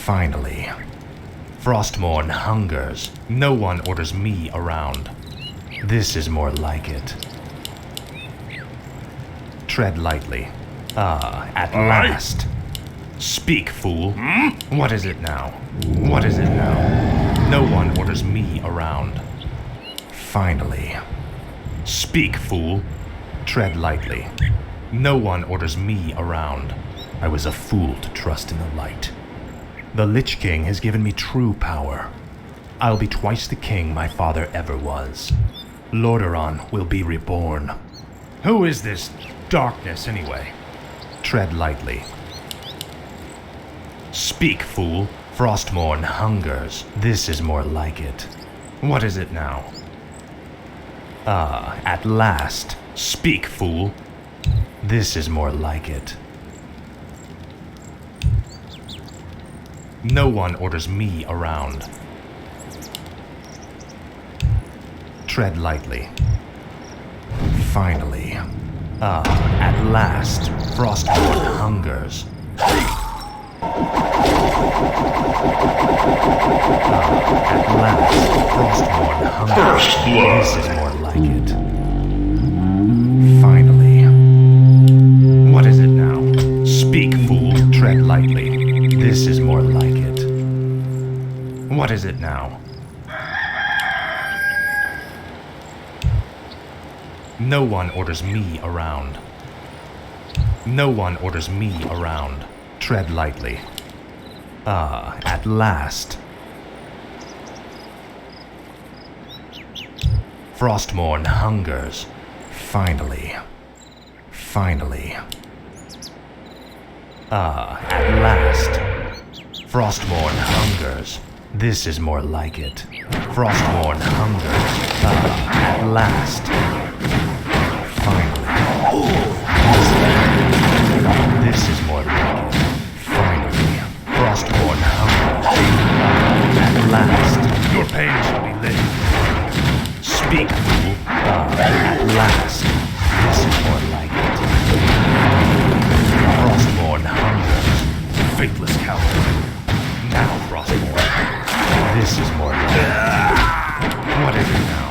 Finally. Frostmourne hungers. No one orders me around. This is more like it. Tread lightly. At last. Speak, fool. What is it now? What is it now? No one orders me around. Finally. Speak, fool. Tread lightly. No one orders me around. I was a fool to trust in the light. The Lich King has given me true power. I'll be twice the king my father ever was. Lordaeron will be reborn. Who is this darkness, anyway? Tread lightly. Speak, fool. Frostmourne hungers. This is more like it. What is it now? At last. Speak, fool. This is more like it. No one orders me around. Tread lightly. Finally. At last. Frostmourne hungers. At last. Frostmourne hungers. This is more like it. Finally. What is it now? Speak, fool. Tread lightly. This is more like it. What is it now? No one orders me around. No one orders me around. Tread lightly. At last. Frostmourne hungers. Finally. Finally. At last. Frostmourne hungers. This is more like it. Frostmourne hungers. At last. Finally. This is more like it. Finally. Frostmourne hungers. At last. Your pain shall be lit. Speak, fool. At last. This is more like it. Frostmourne hungers. Faithless coward. Now, Frostmourne. This is more like it. What is it now?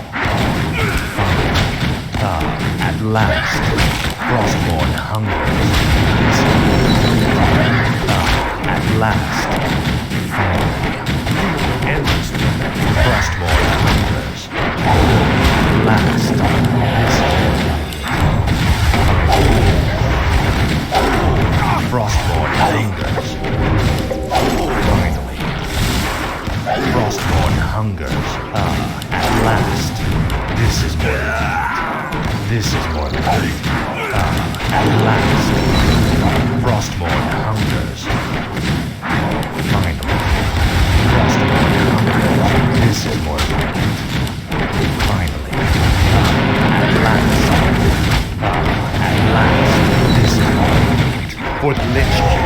Finally. At last. Frostmourne hungers. This is more like it. At last. Finally. Endless torment. Frostmourne hungers. At last. This is more like it. Frostmourne hungers. Finally. Frostmourne hungers. At last. This is more like it. This is more like it. At last. Frostmourne hungers. Finally. Frostmourne hungers. This is more like it. Finally. At last. At last. This is more like it. For the Lich King.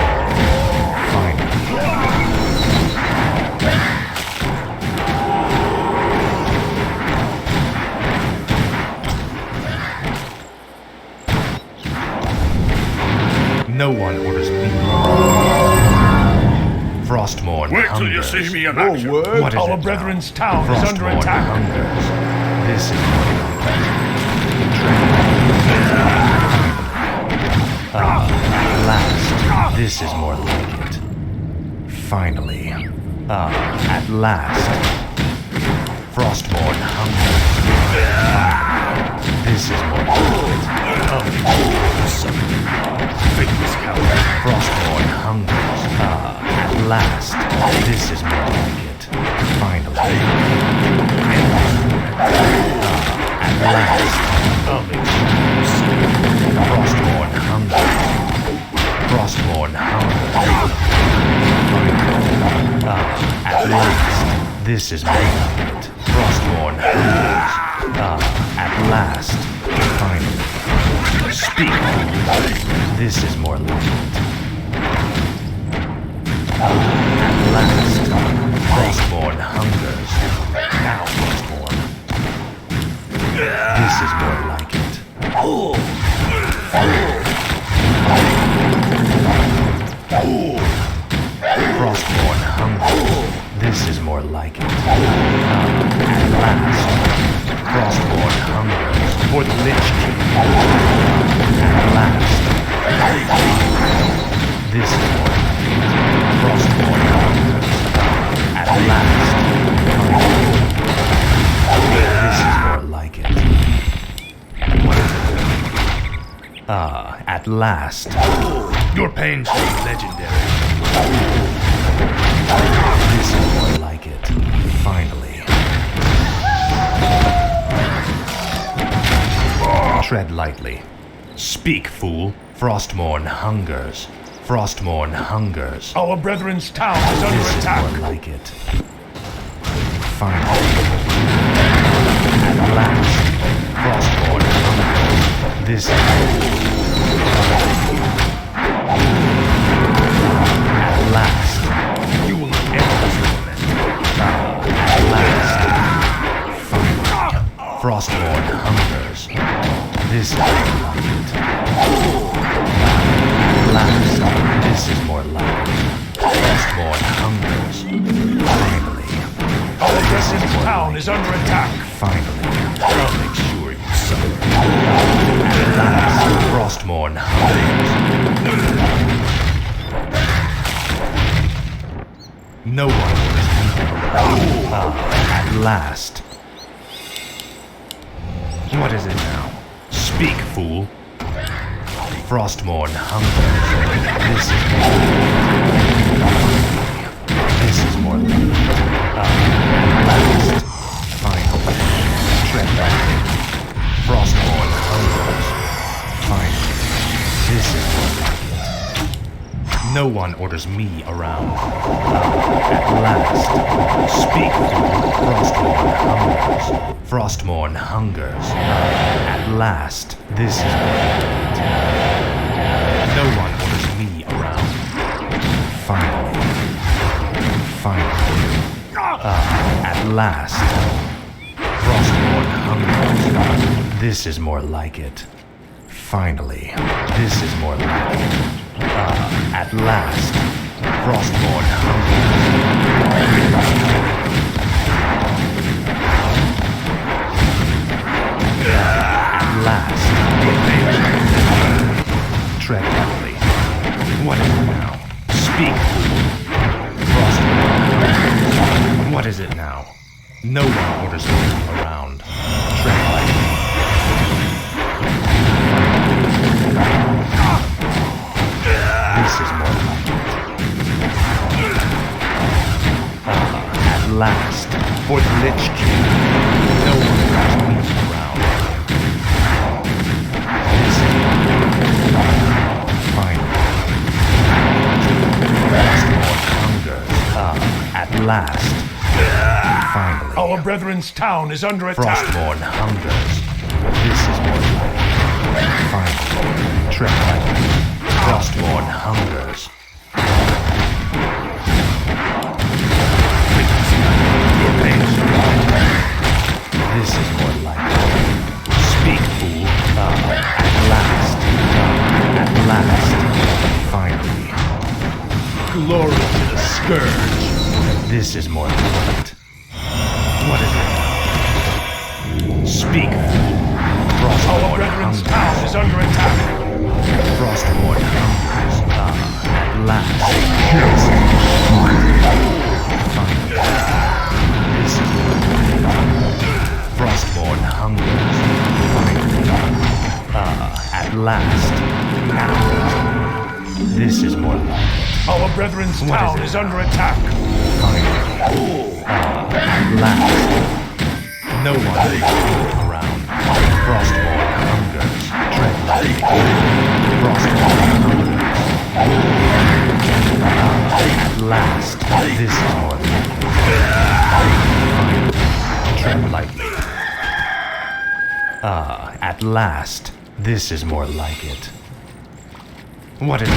Finally. No one orders me. Frostmourne Wait till hungers. you see me in action. What is Our it brethren's now? town is under Frostmourne attack. hungers. This is more like it. At last. This is more like it. Finally. At last. Frostmourne hungers. This is more like it. Faithless coward. Frostmourne hungers. At last. This is more like it. Finally. At last. Frostmourne hungers. Frostmourne hungers. At last. This is more like it. Frostmourne hungers. At last. Finally. Speak. This is more like it. At last. Frostmourne hungers. Now, Frostmourne. This is more like it. Frostmourne hungers. hungers. This is more like it. At last. Frostborn hungers for the Lich King. At last. This is more like it. Frostborn hungers. At last. This is more like it. What is it? At last. Your pain shall be legendary. This is more like it. Finally. Tread lightly. Speak, fool. Frostmourne hungers. Frostmourne hungers. Our brethren's town is under This attack. is more like it. Finally. At last. Frostmourne hungers. This is at last. You will not end this moment. At last. Finally. Frostmourne hungers. This is more like it. At last. This is more like it. Frostmourne hungers. Finally. Our brethren's town is under attack. Finally. I'll make sure you suffer. At last. Frostmourne hungers. No one was at last. What is it now? Speak, fool. Frostmourne hungers. This is more like it. At last. Finally. Tread lightly. Frostmourne hungers. Finally. This is more like it. No one orders me around. At last. Speak, fool. Frostmourne hungers. Frostmourne hungers. At last. This is more like it. No one orders me around. Finally. Finally. At last. Frostmourne hungers. This is more like it. Finally. This is more like it. At last. Frostmourne hungers. At last. Tread lightly. What is it now? Speak, fool. Frostmourne hungers. What is it now? No one orders me around. Tread lightly. This is more like it. At last, for the Lich King, no one orders me around. This is more like it. Finally. Frostmourne hungers. At last. Finally. Our brethren's town is under attack. Frostmourne hungers. This is more like it. Finally. Tread lightly. Frostmourne hungers. Your pain is This is more like it. Speak, fool. At last. At last. Finally. Glory to the Scourge. This is more like it. What is it now? Speak, fool. Our brethren's town is under attack. Frostmourne hungers. At last. Finally. This is more like it. Frostmourne hungers. Finally. At last. This is more like it. Our brethren's town is under attack. Finally. At last. No one is around. Frostmourne hungers. Tread lightly. Frostmourne hungers. At last. This is more like it. Finally. Tread lightly. At last. This is more like it. What is it?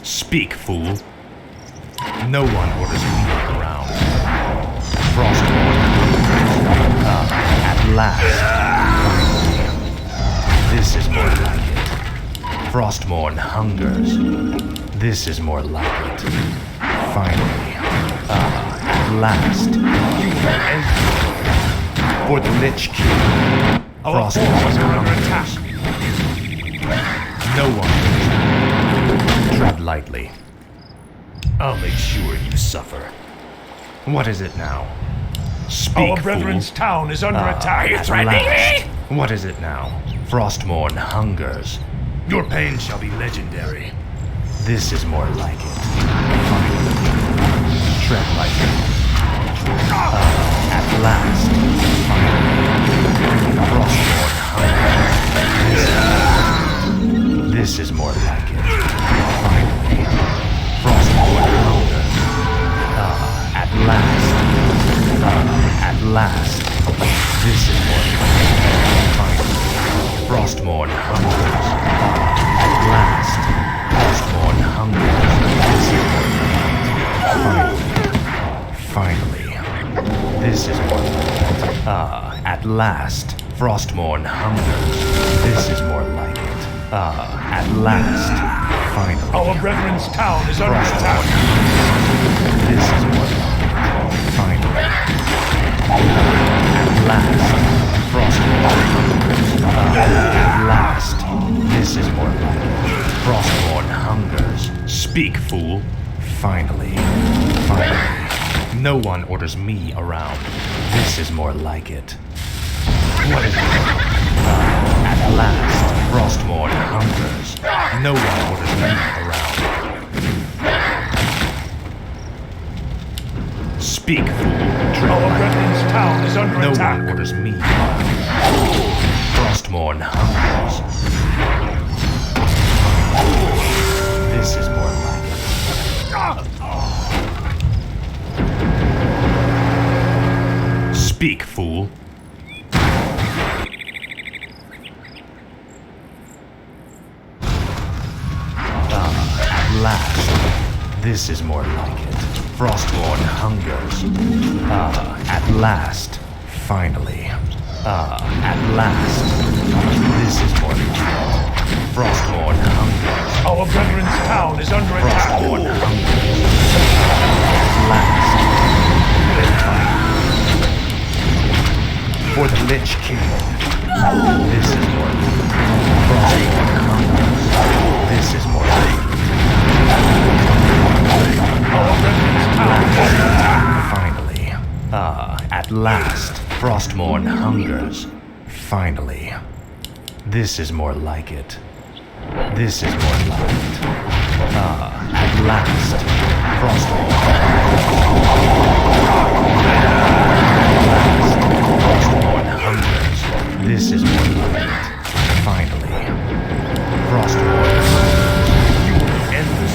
Speak, fool. No one orders me around. Frostmourne hungers. At last. Finally. This is more like it. Frostmourne hungers. This is more like it. Finally. last. For the Lich King. Our forces are under attack. No one. Tread lightly. I'll make sure you suffer. What is it now? Speak, Our brethren's fool. town is under attack. At last. What is it now? Frostmourne hungers. Your pain shall be legendary. This is more like it. Finally. Tread lightly. At last. Finally. Frostmourne hungers. This is more like it. Finally. Frostmourne hungers. At last. At last. This is more like it. Finally. Frostmourne hungers. At last. Frostmourne hungers. This is more like it. Finally. This is more like it. At last. Frostmourne hungers. This is more like it. At last. Finally. Our brethren's town is under attack. This is more like it. Finally. At last. Frostmourne hungers. At last. This is more like it. Frostmourne hungers. Speak, fool. Finally. Finally. No one orders me around. This is more like it. What is it? At last. Frostmourne hungers. No one orders me around. Speak, fool. Our brethren's town is under No attack. one orders me around. Frostmourne hungers. This is more like it. Speak, fool. At last. This is more like it. Frostmourne hungers. At last. Finally. At last. This is more like it. Frostmourne hungers. Our brethren's town is under attack. Frostmourne hungers. At last. Finally. For the Lich King. This is more like it. Frostmourne hungers. This is more like it. Our brethren's town is under attack. Finally. At last. Frostmourne hungers. Finally. This is more like it. This is more like it. At last. Frostmourne hungers. This is more like it. Finally. Frostmourne hungers. You will end this.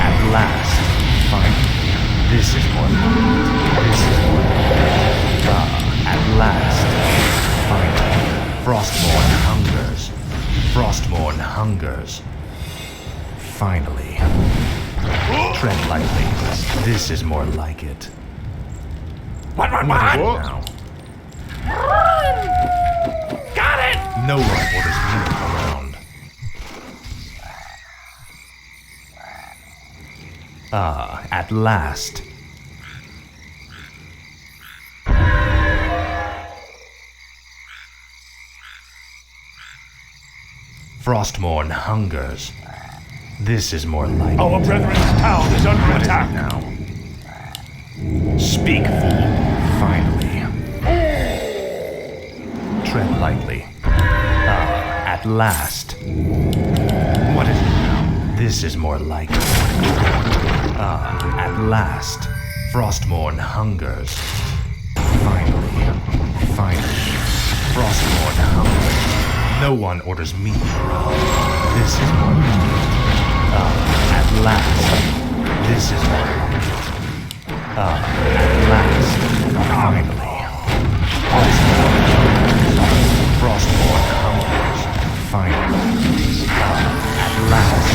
At last. Finally. This is more like it. This is more like it. At last. Finally. Frostmourne hungers. Frostmourne hungers. Finally. Tread lightly. This is more like it. What is it now? Got it! No one orders me around. At last. Frostmourne hungers. This is more like Our it. brethren's town is under What is it attack. now? Speak, fool. Finally. Tread lightly. At last. What is it now? This is more like it. At last. Frostmourne hungers. Finally. Finally. Frostmourne hungers. No one orders me around. This is more like it. At last. This is more like it. At last. Finally. Frostmourne hungers. Finally. At last.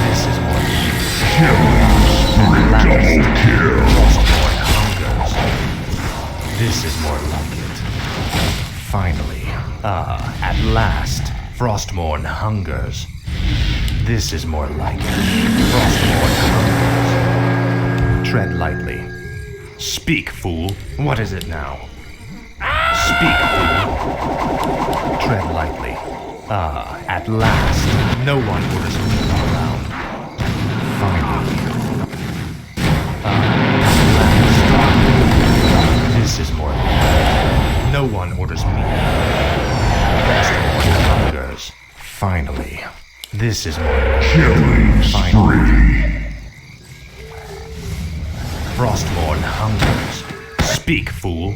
This is more like it. At last. Frostmourne hungers. This is more like it. Finally. At last. Frostmourne hungers. This is more like it. Frostborn hungers. Tread lightly. Speak, fool. What is it now? Speak, fool. Tread lightly. Ah, at last. No one orders me around. Finally. This is more like it. No one orders me around. Frostborn hungers. Finally. This is more like it. Killing spree. Frostborn hungers. Speak, fool.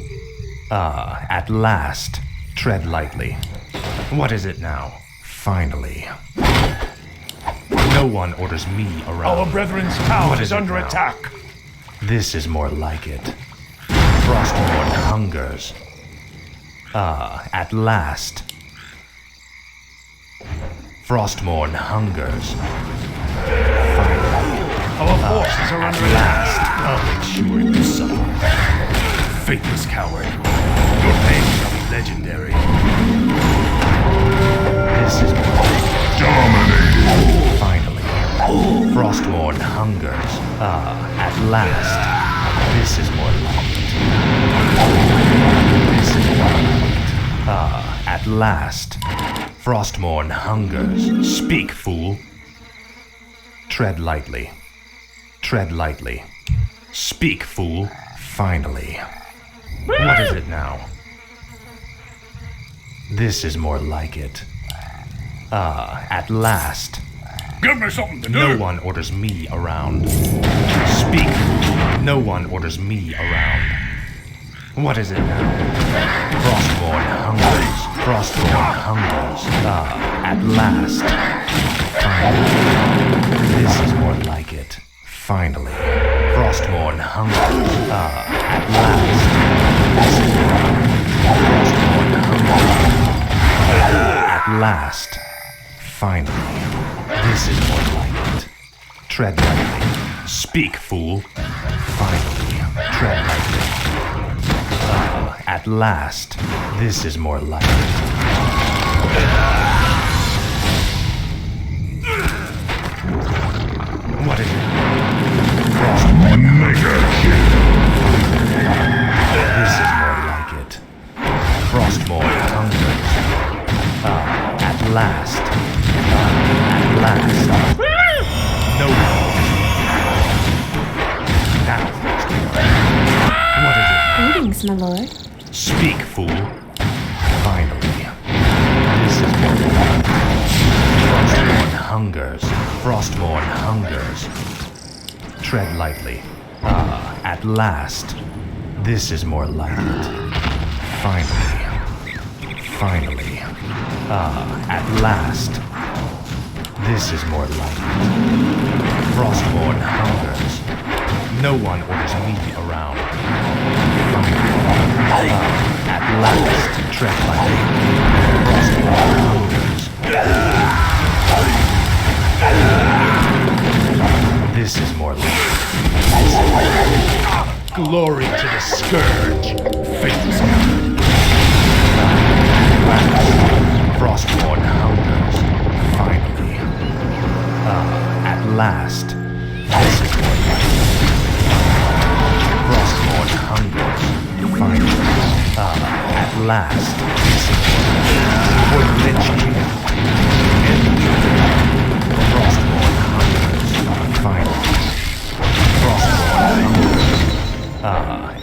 Ah, at last. Tread lightly. What is it now? Finally. No one orders me around. Our brethren's town What is it under now? attack. This is more like it. Frostborn hungers. Ah, at last. Frostborn hungers. Finally. Our forces are At under attack. last. I'll make sure you suffer. Faithless coward. Your pain shall be legendary. This is more like it. Dominating. Finally. Frostborn hungers. Ah, at last. This is more like it. This is more like it. Ah, at last. Frostborn hungers. Speak, fool. Tread lightly. Tread lightly. Speak, fool. Finally. What is it now? This is more like it. Ah, at last. Give me something to do. No one orders me around. Speak. No one orders me around. What is it now? Frostborn hungers. Frostborn hungers. Ah, at last. Finally. This is more like it. Finally. Frostborn hungers. Ah, at last. This is more like it. Frostborn hungers. At last. Finally. This is more like it. Tread lightly. Speak, fool. Finally. Tread lightly. At last. This is more like it. What is it? Frostborn. Mega kill. This is more like it. Frostborn hungers. Ah, at last. At last. No one. Now, what is it? Greetings, my lord. Speak, fool. Finally. This is more like it. Frostborn hungers. Frostborn hungers. Tread lightly. Ah, at last. This is more like it. Finally. Finally. Ah, at last. This is more like it. Frostborn hungers. No one orders me around. Finally. Ah, at last. Tread lightly. Frostborn hungers. This is more like it. Glory to the scourge. Faithless coward. Frostborn hungers. Finally. At last. This is more like it. Frostborn hungers. Finally. At last. This is more like it. For the Lich King. Frostborn hungers. Finally. Frostborn hungers.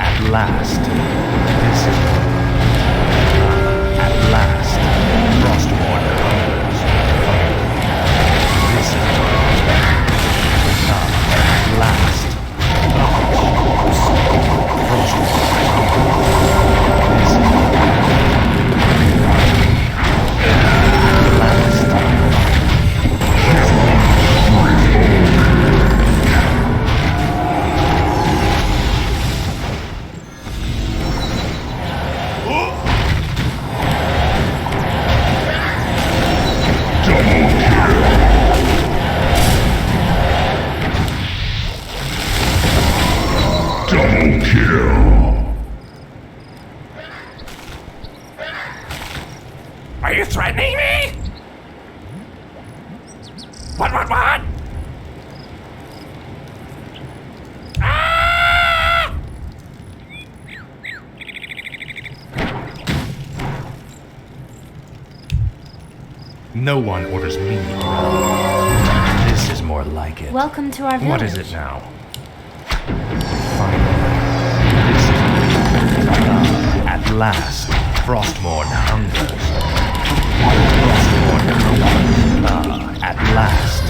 At last. This is more like it. At last. Frostborn hungers. Finally. This is more like it. At last. Frostborn hungers. This is more like it. At last. What? No one orders me around. This is more like it. Welcome to our village. What is it now? Finally. This is at last. Frostmourne hungers. Frostmourne hungers. At last.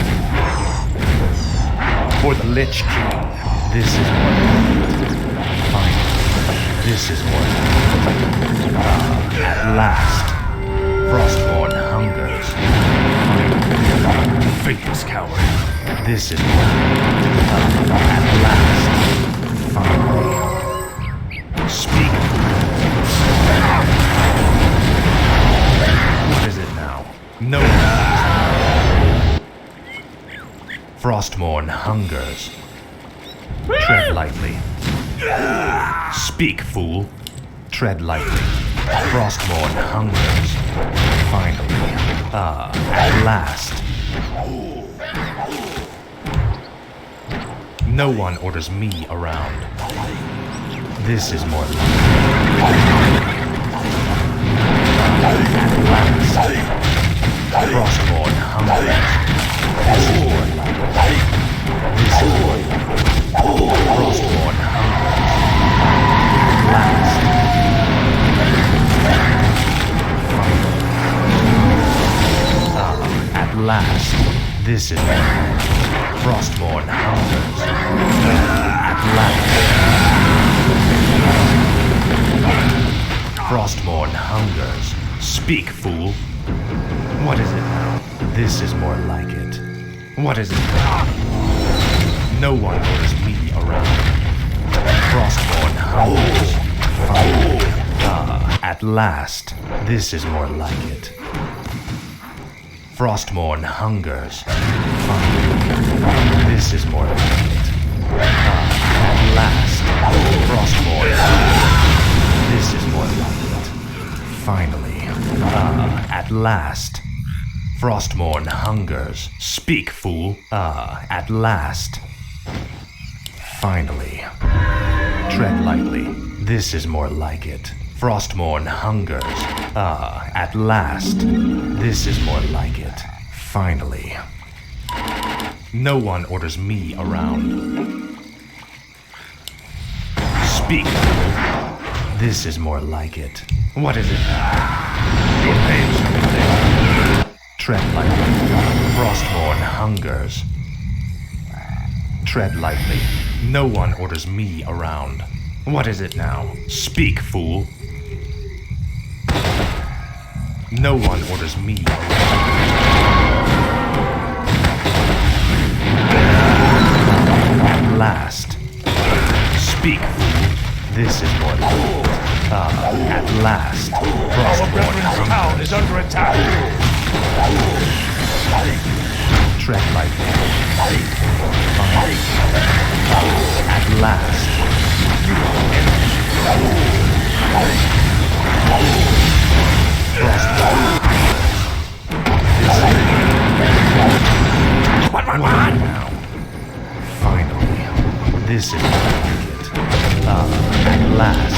For the Lich King. This is more like it. Finally. This is more like it. At last. Frostmourne hungers. Finally. Faithless coward. This is more at last. Finally. Speak. What is it now? No one. Frostmourne hungers. Tread lightly. Speak, fool. Tread lightly. Frostmourne hungers. Finally. At last. No one orders me around. This is more like at last. Frostmourne hungers. This is more like this is more like Frostmourne hungers. At last. At last, this is Frostmourne hungers. At last. Frostmourne hungers. Speak, fool. What is it now? This is more like it. What is it now? No one orders me around. Frostmourne hungers. Finally. At last, this is more like it. Frostmourne hungers. Finally. This is more like it. At last. Frostmourne hungers. This is more like it. Finally. At last. Frostmourne hungers. Speak, fool. At last. Finally. Tread lightly. This is more like it. Frostmourne hungers. At last. This is more like it. Finally. No one orders me around. Speak. This is more like it. What is it? Your pain shall be laid. Tread lightly. Frostmourne hungers. Tread lightly. No one orders me around. What is it now? Speak, fool. No one orders me around. At last. Speak, fool. This is more like it. At last. Our brethren's town is under attack. Tread lightly. Fine. At last. What now? Finally. This is like it. At last.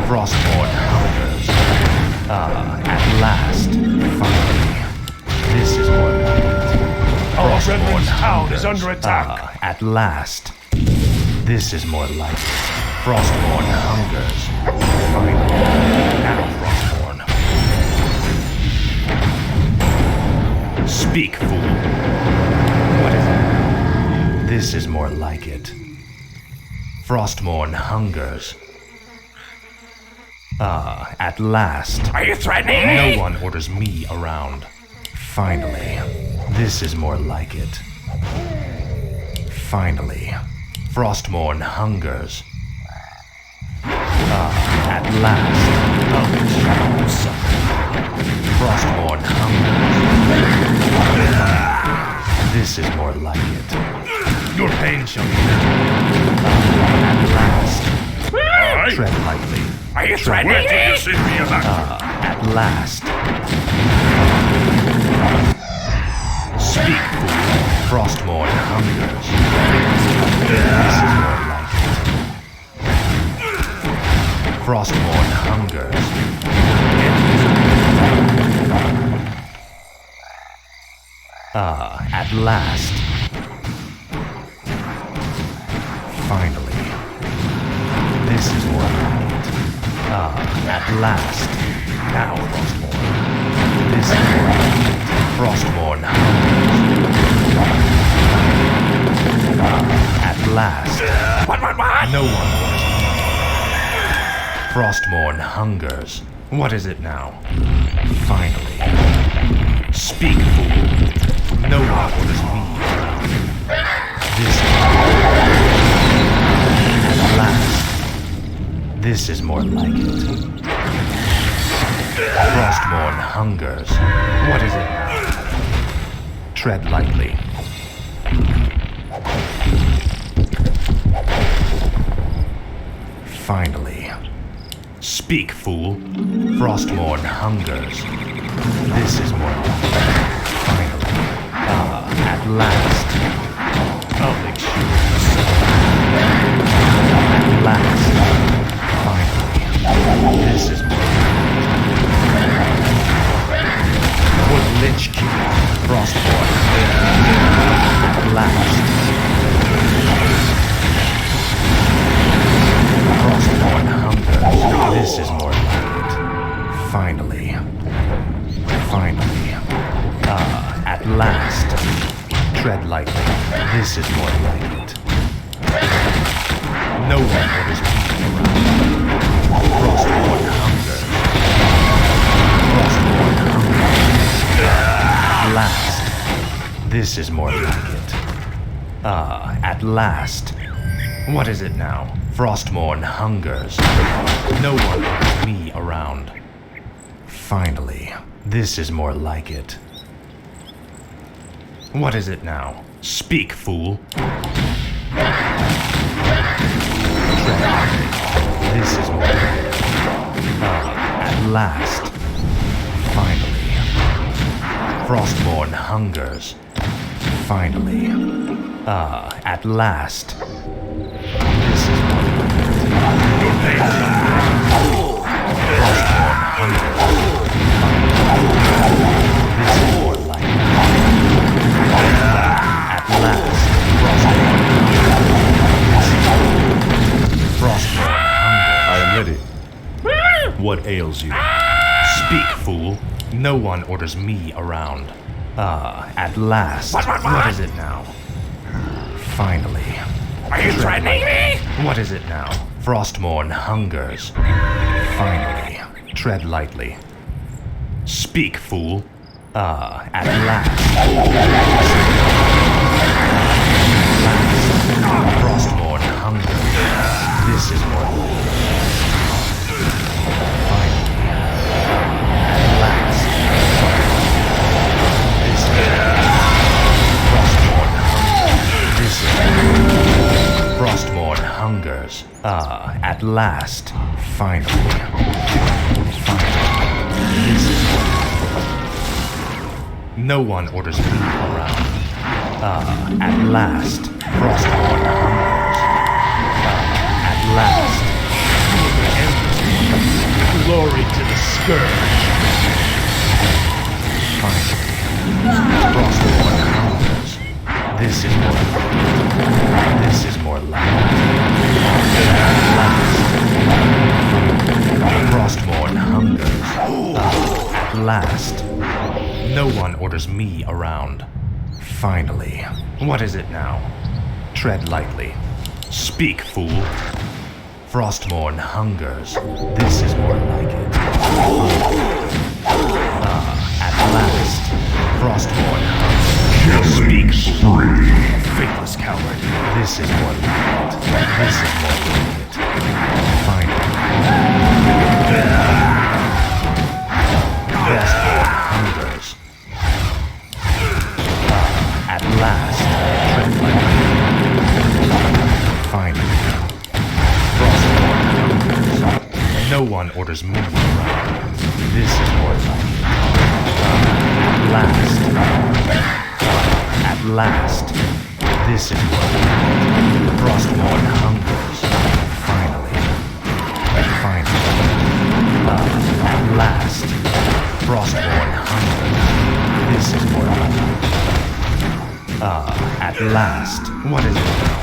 Frostmourne hungers. At last. Finally. This is more like it. Our brethren's town is under attack. At last. This is more like it. Frostmourne hungers. Finally. Now, Frostmourne. Speak, fool. What is it? This is more like it. Frostmourne hungers. At last. Are you threatening me? No one orders me around. Finally. This is more like it. Finally. Frostmourne hungers. At last. Frostmourne hungers. This is more like it. Your pain shall be At last. laid. Tread lightly. Are you threatening me? Where did you see me about? At last. Speak, fool. Frostmourne hungers. This is more like it. Frostmourne hungers. At last. Finally. This is more like it. At last. Now, Frostmourne. This is more like it. Frostmourne hungers. At last. What? No one wants me. Frostmourne hungers. What is it now? Finally. Speak, fool. No one orders me. This is at last. This is more like it. Frostmourne hungers. What is it now? Tread lightly. Finally. Speak, fool. Frostmourne hungers. This is more like it. Finally. At last. I'll make sure. At last. Finally. This is more like it. Would Lich King. Frostmourne. At last. Frostmourne hungers. This is more like it. Finally. At last. Tread lightly. This is more like it. No one orders me around. Frostmourne hungers. Frostmourne hungers. At last. This is more like it. At last. What is it now? Frostmourne hungers. No one wants me around. Finally, this is more like it. What is it now? Speak, fool. This is more like it. At last. Finally. Frostmourne hungers. Finally. At last. This is more like it. Frostmourne hungers. This is more like it. At last. Frostmourne hungers. I am ready. What ails you? Speak, fool. No one orders me around. At last. What is it now? Finally. Are you threatening me? What is it now? Frostmourne hungers. Finally. Tread lightly. Speak, fool. At last. Frostmourne hungers. This is more like it. Finally. At last. This is Frostmourne hungers. This is Frostmourne hungers. At last. Finally. This is no one orders me around. At last. Frostmourne hungers. At last. Glory to the Scourge. Finally. Frostmourne hungers. This is more like it. This is more like it. At last. Frostmourne hungers. At last. No one orders me around. Finally. What is it now? Tread lightly. Speak, fool. Frostmourne hungers. This is more like it. At last. Frostmourne hungers. Killing spree. Faithless coward. This is more like it. This is more like it. Finally. Frostmourne hungers. At last. Tread lightly. Finally. Frostmourne hungers. No one orders me around. This is more like it. At last. At last. This is what Frostmourne hungers. Finally. Finally. At last. Frostmourne hungers. This is more like it. At last. What is it now?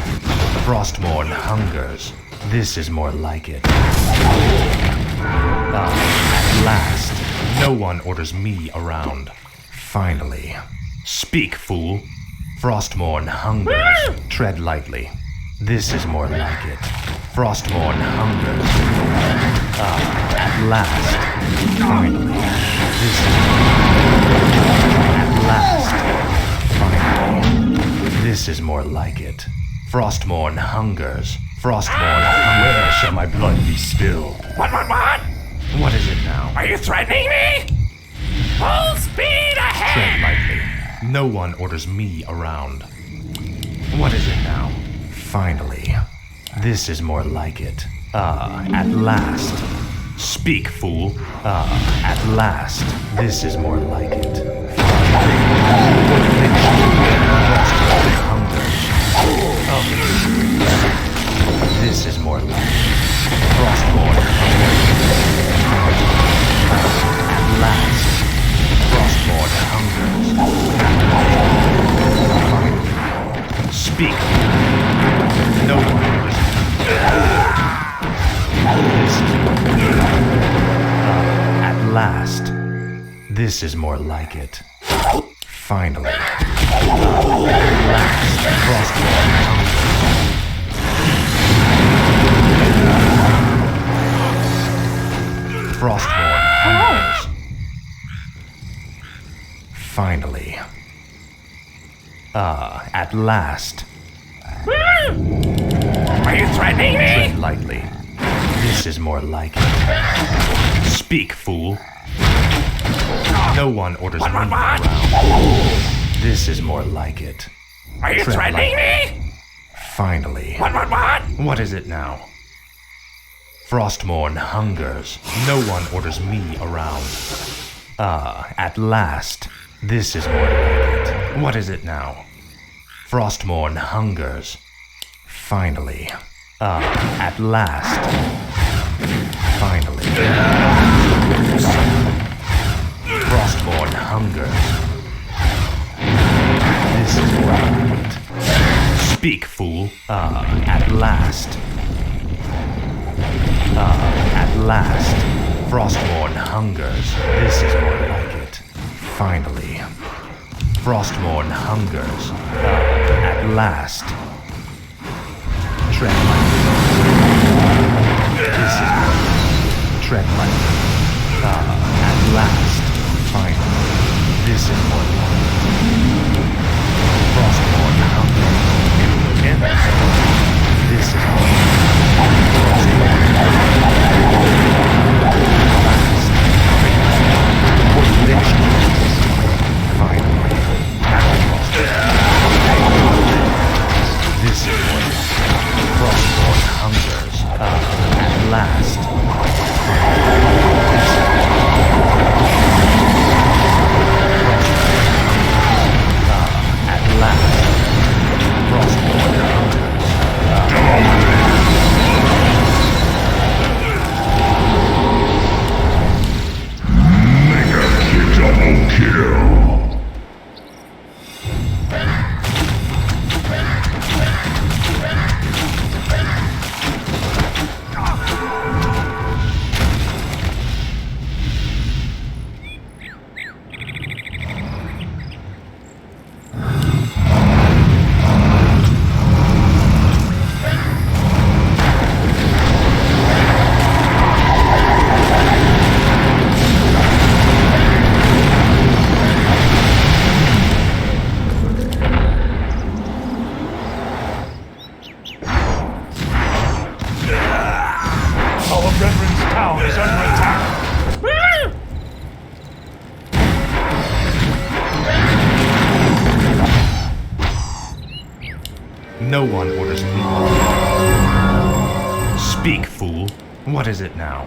Frostmourne hungers. This is more like it. At last. No one orders me around. Finally. Speak, fool. Frostmourne hungers. Tread lightly. This is more like it. Frostmourne hungers. At last. Finally. This is at last. Finally. This is more like it. Frostmourne hungers. Frostmourne hungers. Where shall my blood be spilled? What? What is it now? Are you threatening me? Full speed ahead! Tread lightly. No one orders me around. What is it now? Finally. This is more like it. At last. Speak, fool. At last. This is more like it. This is more like it. Frostmourne at last. Frostmourne hungers. Finally. Speak. No one orders me. This is at last. This is more like it. Finally. At last. Frostmourne hungers. Frostmourne hungers. Finally. At last. Are you threatening me? Tread lightly. This is more like it. Speak, fool. No one orders me around. This is more like it. Are you Tread threatening lightly. me? Finally. What? What is it now? Frostmourne hungers. No one orders me around. At last. This is more like it. What is it now? Frostmourne hungers. Finally. At last. Finally. Frostmourne hungers. This is more like it. Speak, fool. At last. At last. Frostmourne hungers. This is more like it. Finally. Frostmourne hungers. At last. Tread lightly. This is more like it. Tread lightly. At last. Finally. This is more like it. Frostmourne hungers. This is more like it. This is what Frostmourne hungers. At last. At last. Frostmourne hungers. Double kill. No one orders me. Speak, fool. What is it now?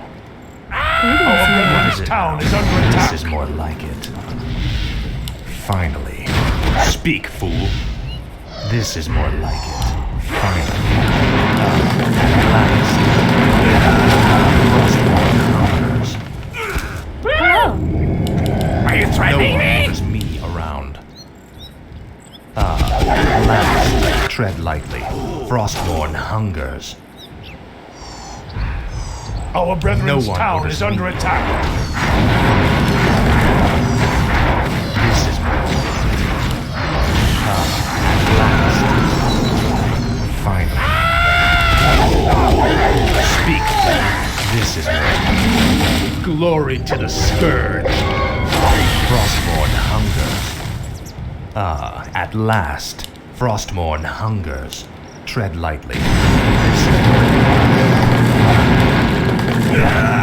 Our What is Reverend's it town now? is under attack. This is more like it. Finally. Speak, fool. This is more like it. Finally. At last. Frostborn hungers. Hello. Are you No threatening one me? orders me around. At last. Tread lightly. Frostborn hungers. Our brethren's No one town orders is under me. attack. This is more like it. At last. Finally. Speak. This is more like it. Glory to the scourge. Frostborn hungers. At last. Frostborn hungers. Tread lightly.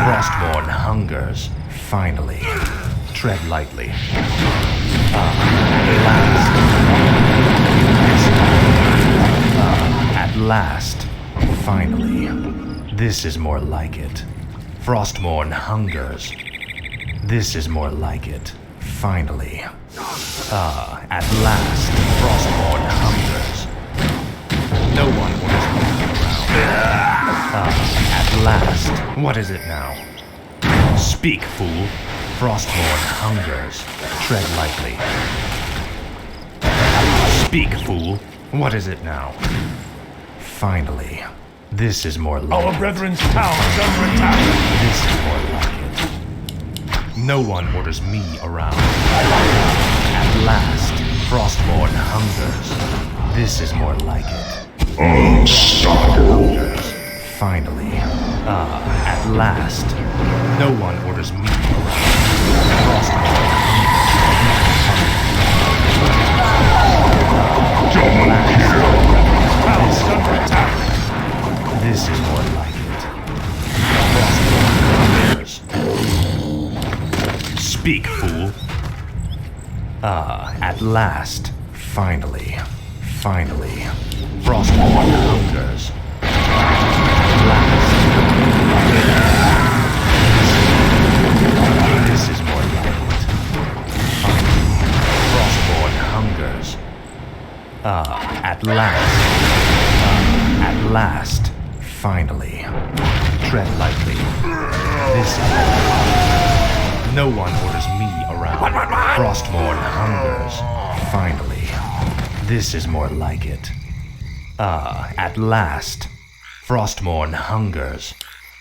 Frostborn hungers. Finally. Tread lightly. At last. Finally. This is more like it. Frostborn hungers. This is more like it. Finally. At last. Frostborn hungers. No one orders me around. At last. What is it now? Speak, fool. Frostborn hungers. Tread lightly. Speak, fool. What is it now? Finally. This is more like Our it. brethren's town is under attack. This is more like it. No one orders me around. At last. Frostborn hungers. This is more like it. Unstoppable. Finally. At last. No one orders me around. Frostborn Town is under attack. This is more like it. Frostborn hungers. Speak, fool. At last. Finally. Finally. Frostborn hungers. This is more like it. Finally. Frostborn hungers. At last. At last. Finally. Tread lightly. This is no one orders me around. Frostborn hungers. Finally. This is more like it. At last. Frostborn hungers.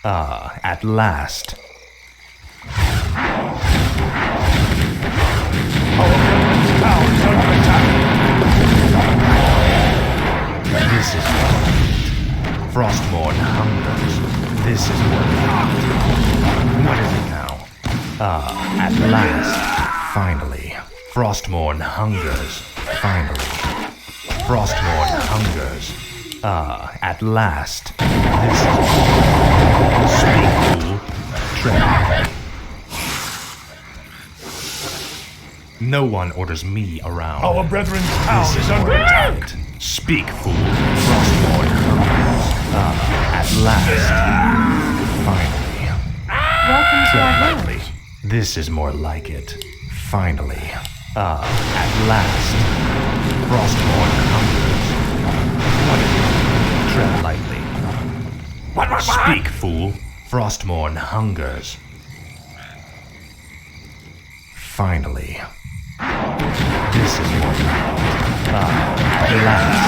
At last. Our brethren's town is under attack. This is more like it. Frostborn hungers. This is more like it. What is it now? At last. Finally. Frostborn hungers. Finally. Frostborn hungers. At last. This is Speak, fool. Tread. No one orders me around. Our brethren's town This is is under more attack. like it. Speak, fool. Frostborn hungers. At last. Finally. Welcome to Tread our home. lightly. This is more like it. Finally. At last. Frostborn hungers. What is it? Tread lightly. Speak, fool. Frostborn hungers. Finally. This is more like it. At last.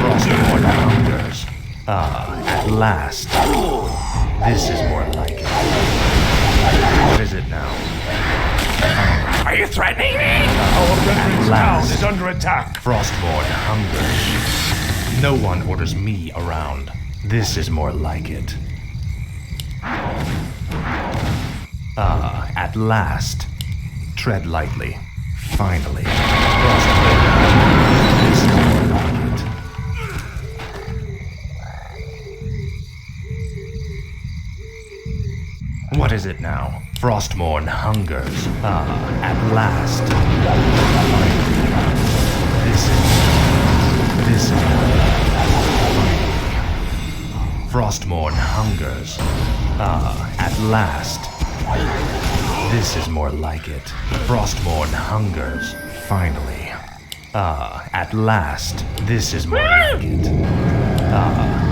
Frostborn hungers. At last. This is more like it. What is it now? Are you threatening me? Our brethren's town last. is under attack. Frostborn hungers. No one orders me around. This is more like it. At last. Tread lightly. Finally. Frostborn. This is more like it. What is it now? Frostborn hungers. At last. This is Frostborn hungers. At last. This is more like it. Frostmourne hungers. Finally. At last. This is more like it.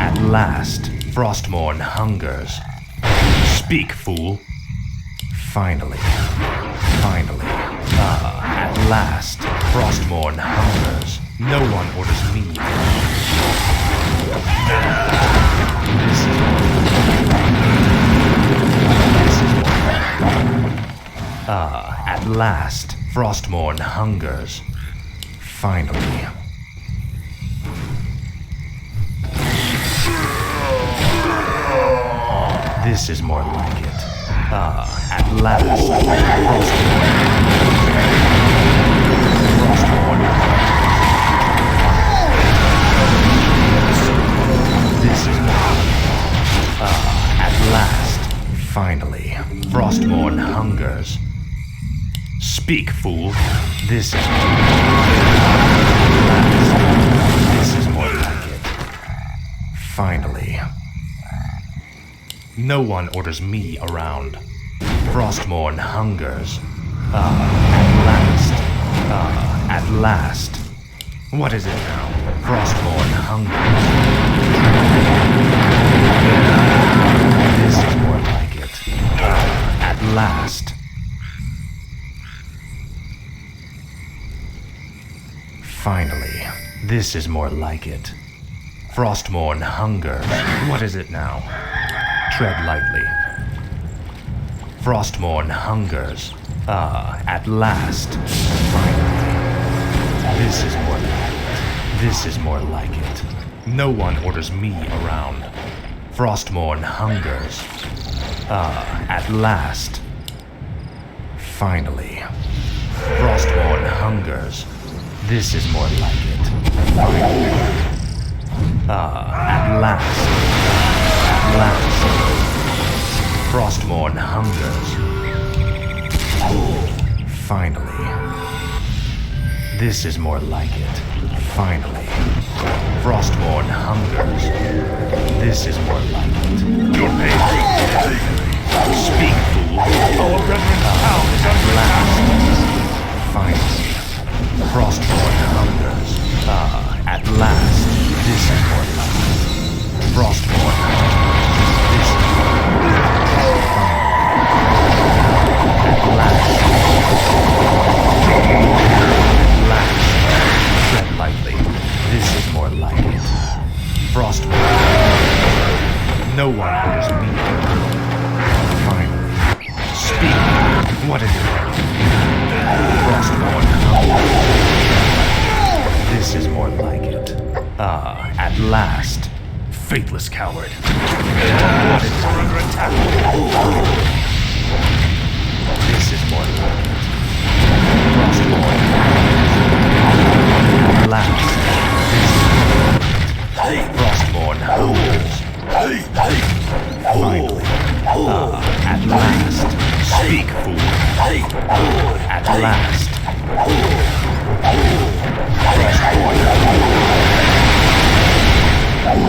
At last. Frostmourne hungers. Speak, fool. Finally. Finally. At last. Frostmourne hungers. No one orders me. This is at last, Frostmourne hungers. Finally. This is more like it. At last, Frostmourne This is more at last, finally, Frostmourne hungers. Speak, fool. This is more like it. Finally. No one orders me around. Frostmourne hungers. At last. What is it now? Frostmourne hungers. This is more like it. At last. Finally, this is more like it. Frostmourne hungers. What is it now? Tread lightly. Frostmourne hungers. At last. Finally. This is more like it. This is more like it. No one orders me around. Frostmourne hungers. At last. Finally. Frostmourne hungers. This is more like it. Finally. At last. At last. Frostmourne hungers. Finally. This is more like it. Finally. Frostmourne hungers. This is more like it. Your pain. Speak, fool. Our brethren's town is under Last. Finally. Frostmourne hungers. At last. This is more like it. Frostmourne hungers. This is more like it. At last. Tread lightly. This is more like it. Frostmourne. No one orders me. Finally. Speak. What is it? Frostmourne. This is more like it. At last. faithless coward. What is it? Under attack. This is more like it. Frostmourne. At last. Frostmourne hungers. Finally. At last. Speak, fool. At last. Frostmourne.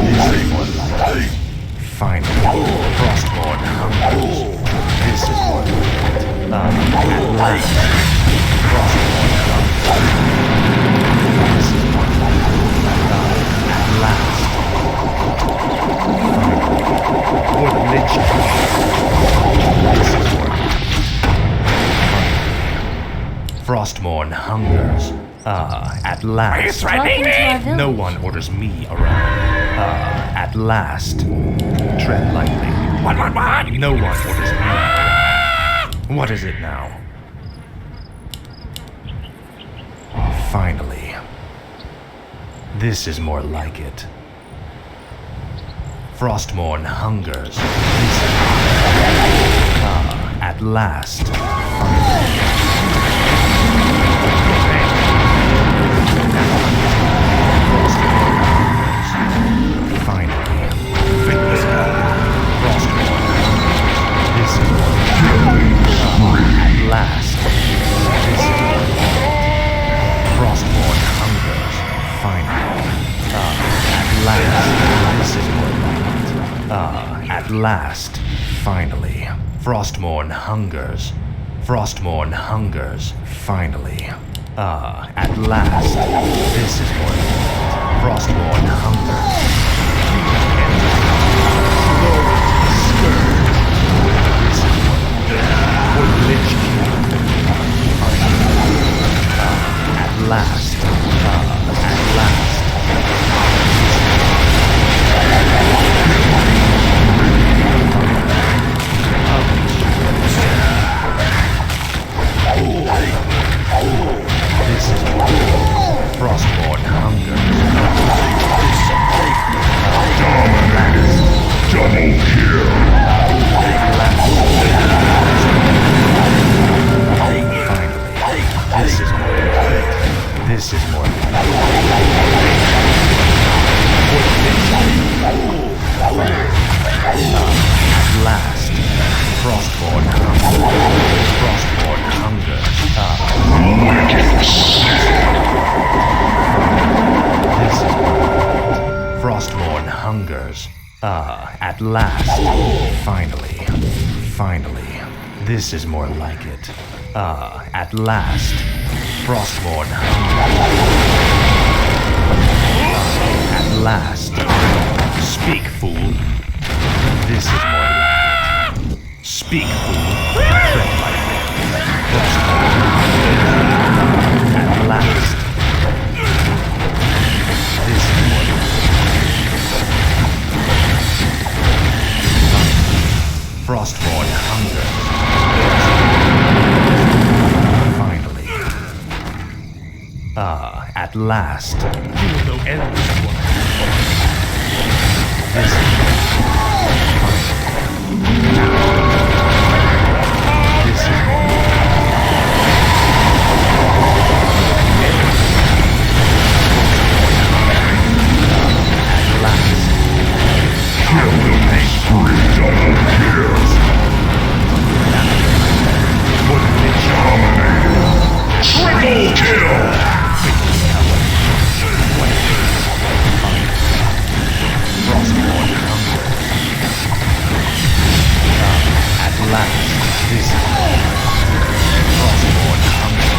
This is more like it. Finally. Frostmourne hungers. This is more like it. At last. Frostmourne hungers. This is more like it. At last. For the Lich King. This is more like it. Frostmourne hungers. At last. Are you threatening me? No one orders me around. At last. Tread lightly. What? No one orders me. What is it now? Finally. This is more like it. Frostmourne hungers. At last. Finally. Faithless coward. Frostmourne. This is more like it. At last. This is more like it. Frostmourne hungers. Finally. At last. This is more like it. At last. Finally. Frostmourne hungers. Frostmourne hungers, finally. At last. This is more like it. Frostmourne hungers. Scourge. This is more like it. For Lich King. At last. At last. This is Frostmourne hunger. Double kill. Finally, this is more. This is more. At last, Frostmourne hunger. Frostmourne hunger. This is Frostmourne hungers. At last. Finally. Finally. This is more like it. At last. Frostmourne hungers. At last. Speak, fool. This is more like it. Speak, fool. Tread lightly. At last. This is more like it. Frostmourne hunger. Finally. At last. You will know endless one. This is this is at last. Killing spree. Double kill. For the Lich Triple kill. Frostmourne hunger. At last, this is Frostmourne hunger.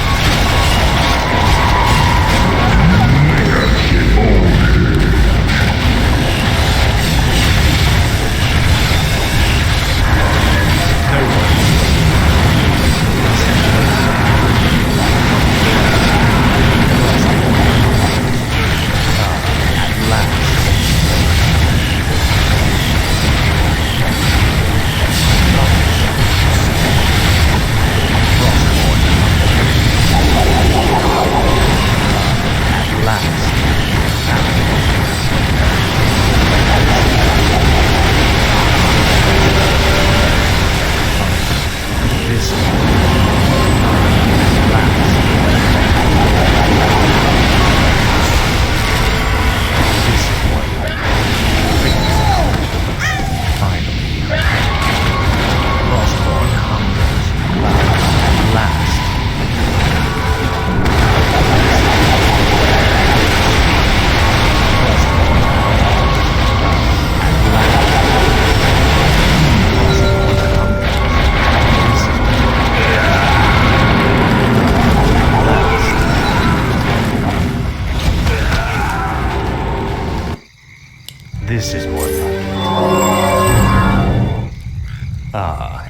No one. At last. This is more like it.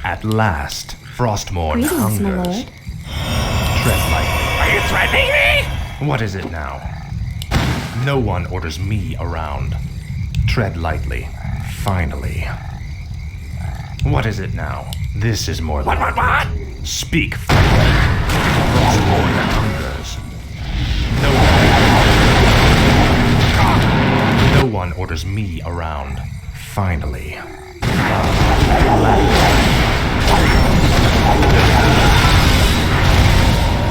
At last, Frostmourne Greetings, my hungers. lord. Tread lightly. Are you threatening me? What is it now? No one orders me around. Tread lightly. Finally. What is it now? This is more like What? it. Speak, fool. Frostmourne hungers. No one orders me around. Finally.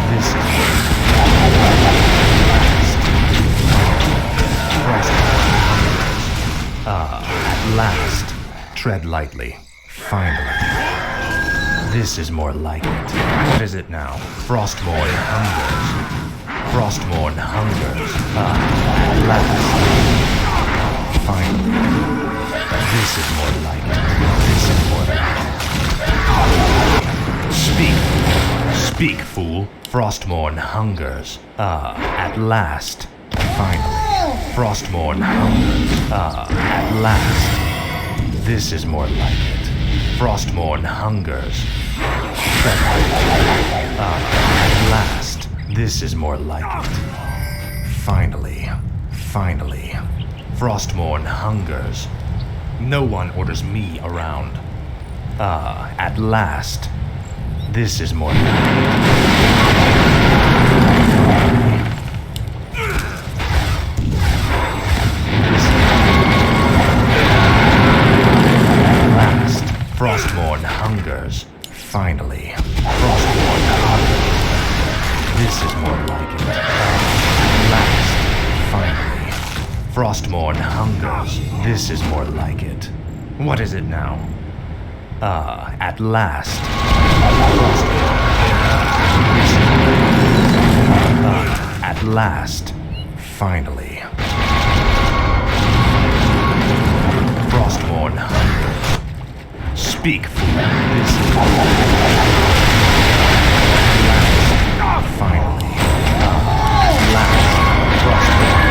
This is at last. Tread lightly. Finally. This is more like it. What is it now? Frostmourne hungers. Frostmourne hungers. At last. Finally. This is more like it. This is more like it. Speak. Speak, fool. Frostmourne hungers. At last. Finally. Frostmourne hungers. At last. This is more like it. Frostmourne hungers. At last. This is more like it. Finally. Finally. Frostmourne hungers. No one orders me around. At last. This is more like it. Frostmourne hungers. Finally. Frostmourne hungers. This is more like it. Last. Finally. Frostmourne hungers. This is more like it. What is it now? At last. At last. Finally. Frostmourne hungers. Speak, fool. This is last. Finally. Last. Frostmourne.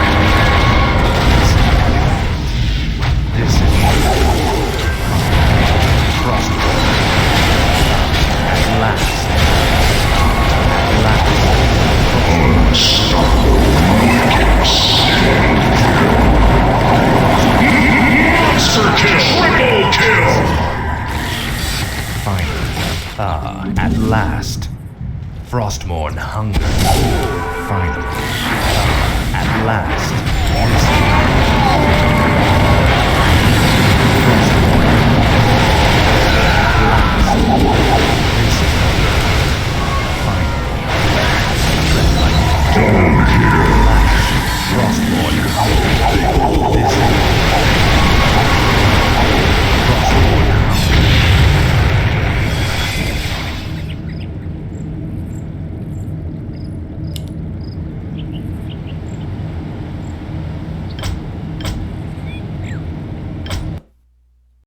This is Frostmourne. At last. Last. Monster kill! Triple kill! Finally. At last. Frostmourne hungers. Finally. At last.